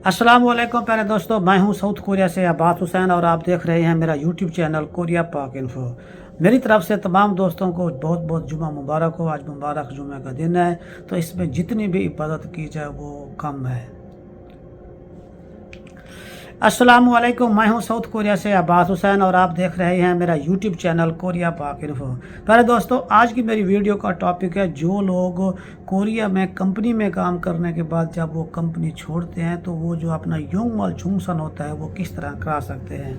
अस्सलाम वालेकुम प्यारे दोस्तों, मैं हूं साउथ कोरिया से अब्बास हुसैन और आप देख रहे हैं मेरा यूट्यूब चैनल कोरिया पाक इन्फो। मेरी तरफ से तमाम दोस्तों को बहुत बहुत जुमा मुबारक हो। आज मुबारक जुमे का दिन है, तो इसमें जितनी भी इबादत की जाए वो कम है। अस्सलाम वालेकुम, मैं हूं साउथ कोरिया से अब्बास हुसैन और आप देख रहे हैं मेरा यूट्यूब चैनल कोरिया पाक इन्फो। प्यारे दोस्तों, आज की मेरी वीडियो का टॉपिक है जो लोग कोरिया में कंपनी में काम करने के बाद जब वो कंपनी छोड़ते हैं तो वो जो अपना योंगमल चुंगसन होता है वो किस तरह करा सकते हैं।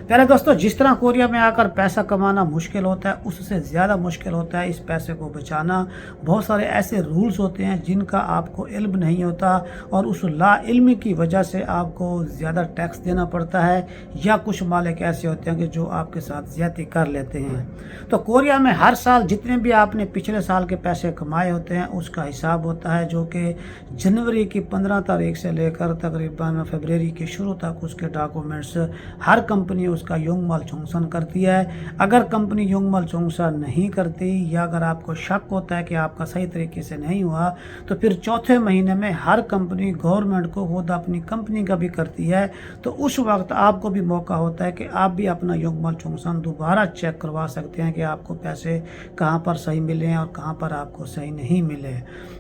प्यारे दोस्तों, जिस तरह कोरिया में आकर पैसा कमाना मुश्किल होता है, उससे ज़्यादा मुश्किल होता है इस पैसे को बचाना। बहुत सारे ऐसे रूल्स होते हैं जिनका आपको इल्म नहीं होता और उस ला इल्मी की वजह से आपको ज़्यादा टैक्स देना पड़ता है, या कुछ मालिक ऐसे होते हैं कि जो आपके साथ ज्यादती कर लेते हैं। तो कोरिया में हर साल जितने भी आपने पिछले साल के पैसे कमाए होते हैं उसका हिसाब होता है, जो कि जनवरी की 15 तारीख से लेकर तकरीबन फरवरी के शुरू तक उसके डॉक्यूमेंट्स हर कंपनी उसका योंगमल चुंगसन करती है। अगर कंपनी योंगमल चुंगसन नहीं करती या अगर आपको शक होता है कि आपका सही तरीके से नहीं हुआ, तो फिर चौथे महीने में हर कंपनी गवर्नमेंट को खुद अपनी कंपनी का भी करती है। तो उस वक्त आपको भी मौका होता है कि आप भी अपना योंगमल चुंगसन दोबारा चेक करवा सकते हैं कि आपको पैसे कहां पर सही मिले हैं और कहां पर आपको सही नहीं मिले।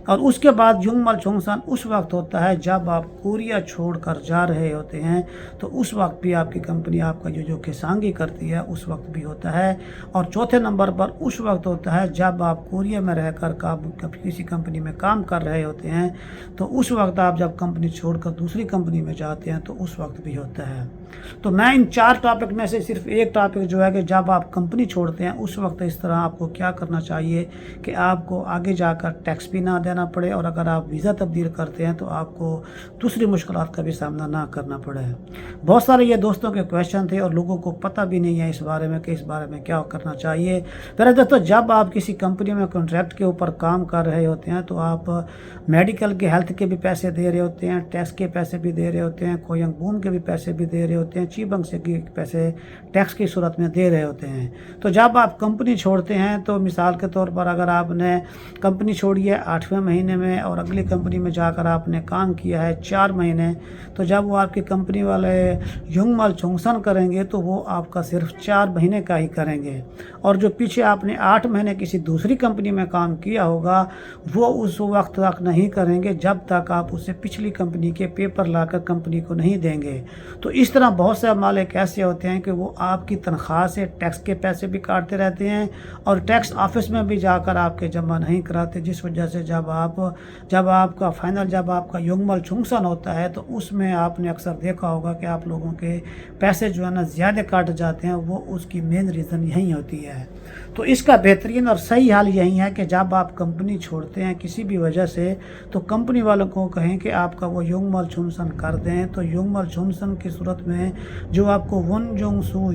और उसके बाद योंगमल चुंगसन उस वक्त होता है जब आप कोरिया छोड़कर जा रहे होते हैं, तो उस वक्त भी आपकी कंपनी आपका जो खिसांगी करती है उस वक्त भी होता है। और चौथे नंबर पर उस वक्त होता है जब आप कोरिया में रहकर किसी कंपनी में काम कर रहे होते हैं, तो उस वक्त आप जब कंपनी छोड़कर दूसरी कंपनी में जाते हैं तो उस वक्त भी होता है। तो मैं इन 4 टॉपिक में से सिर्फ एक टॉपिक जो है कि जब आप कंपनी छोड़ते हैं उस वक्त इस तरह आपको क्या करना चाहिए कि आपको आगे जाकर टैक्स भी ना देना पड़े, और अगर आप वीज़ा तब्दील करते हैं तो आपको दूसरी मुश्किलात का भी सामना ना करना पड़े। बहुत सारे ये दोस्तों के क्वेश्चन थे और लोगों को पता भी नहीं है इस बारे में कि इस बारे में क्या करना चाहिए। मेरे दोस्तों, जब आप किसी कंपनी में कॉन्ट्रैक्ट के ऊपर काम कर रहे होते हैं तो आप मेडिकल के हेल्थ के भी पैसे दे रहे होते हैं, टैक्स के पैसे भी दे रहे होते हैं, कोयंगबून के भी पैसे भी दे रहे होते हैं, चीबंग से के पैसे टैक्स की सूरत में दे रहे होते हैं। तो जब आप कंपनी छोड़ते हैं तो मिसाल के तौर पर अगर आपने कंपनी छोड़ी है 8वें महीने में और अगली कंपनी में जाकर आपने काम किया है 4 महीने, तो जब वो आपकी कंपनी वाले योंगमल चुंगसन करेंगे तो वो आपका सिर्फ 4 महीने का ही करेंगे, और जो पीछे आपने 8 महीने किसी दूसरी कंपनी में काम किया होगा वो उस वक्त तक नहीं करेंगे जब तक आप उसे पिछली कंपनी के पेपर लाकर कंपनी को नहीं देंगे। तो इस तरह बहुत से मालिक ऐसे होते हैं कि वो आपकी तनख्वाह से टैक्स के पैसे भी काटते रहते हैं और टैक्स ऑफिस में भी जाकर आपके जमा नहीं कराते, जिस वजह से जब आपका योंगमल चुंगसन होता है तो उसमें आपने अक्सर देखा होगा कि आप लोगों के पैसे जो है ना ज़्यादा काट जाते हैं। वो उसकी मेन रीज़न यही होती है। तो इसका बेहतरीन और सही हाल यही है कि जब आप कंपनी छोड़ते हैं किसी भी वजह से, तो कंपनी वालों को कहें कि आपका वो योंगमल चुंगसन कर दें। तो योंगमल चुंगसन की सूरत में जो आपको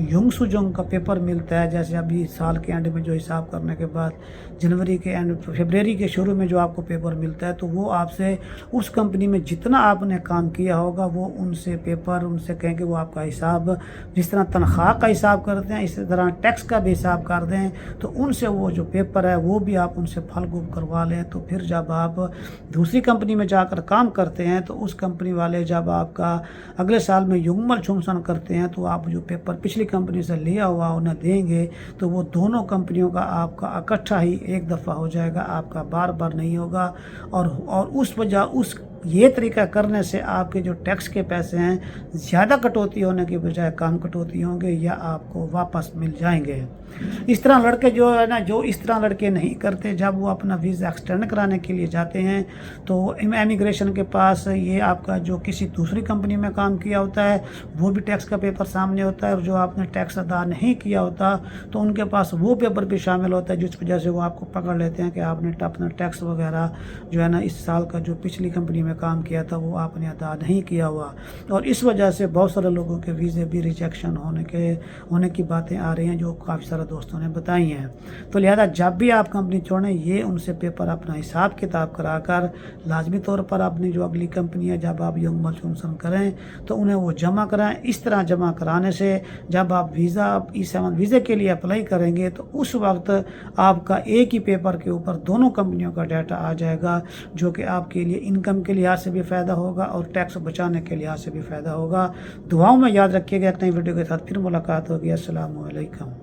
योंगसुजोंग का पेपर मिलता है, जैसे अभी साल के एंड में जो हिसाब करने के बाद जनवरी के एंड फरवरी के शुरू में जो आपको पेपर मिलता है, तो वो आपसे उस कंपनी में जितना आपने काम किया होगा वो उनसे कहें कि वो आपका हिसाब जिस तरह तनख्वाह का हिसाब करते हैं इसी तरह टैक्स का भी हिसाब कर दें। तो उनसे वो जो पेपर है वो भी आप उनसे फलगुब करवा लें। तो फिर जब आप दूसरी कंपनी में जाकर काम करते हैं तो उस कंपनी वाले जब आपका अगले साल में योंगमल चुंगसन करते हैं तो आप जो पेपर पिछली कंपनी से लिया हुआ उन्हें देंगे, तो वो दोनों कंपनियों का आपका इकट्ठा ही एक दफ़ा हो जाएगा, आपका बार बार नहीं होगा। और उस ये तरीका करने से आपके जो टैक्स के पैसे हैं ज़्यादा कटौती होने की बजाय कम कटौती होंगे या आपको वापस मिल जाएंगे। इस तरह लड़के जो है ना, जो इस तरह लड़के नहीं करते, जब वो अपना वीज़ा एक्सटेंड कराने के लिए जाते हैं तो इमिग्रेशन के पास ये आपका जो किसी दूसरी कंपनी में काम किया होता है वो भी टैक्स का पेपर सामने होता है, और जो आपने टैक्स अदा नहीं किया होता तो उनके पास वो पेपर भी शामिल होता है, जिस वजह से वो आपको पकड़ लेते हैं कि आपने अपना टैक्स वगैरह जो है ना इस साल का जो पिछली कंपनी में काम किया था वो आपने अदा नहीं किया हुआ। और इस वजह से बहुत सारे लोगों के वीज़े भी रिजेक्शन होने की बातें आ रही हैं, जो काफ़ी सारे दोस्तों ने बताई हैं। तो लिहाजा जब भी आप कंपनी छोड़ें ये उनसे पेपर अपना हिसाब किताब कराकर लाजमी तौर पर अपनी जो अगली कंपनी है जब आप योंगमल चुंगसन करें तो उन्हें वो जमा कराएं। इस तरह जमा कराने से जब आप E7 वीज़े के लिए अप्लाई करेंगे तो उस वक्त आपका एक ही पेपर के ऊपर दोनों कंपनियों का डाटा आ जाएगा, जो कि आपके लिए इनकम के लिहाज से भी फ़ायदा होगा और टैक्स बचाने के लिहाज से भी फ़ायदा होगा। दुआओं में याद रखिएगा। एक नई वीडियो के साथ फिर मुलाकात होगी। अस्सलाम वालेकुम।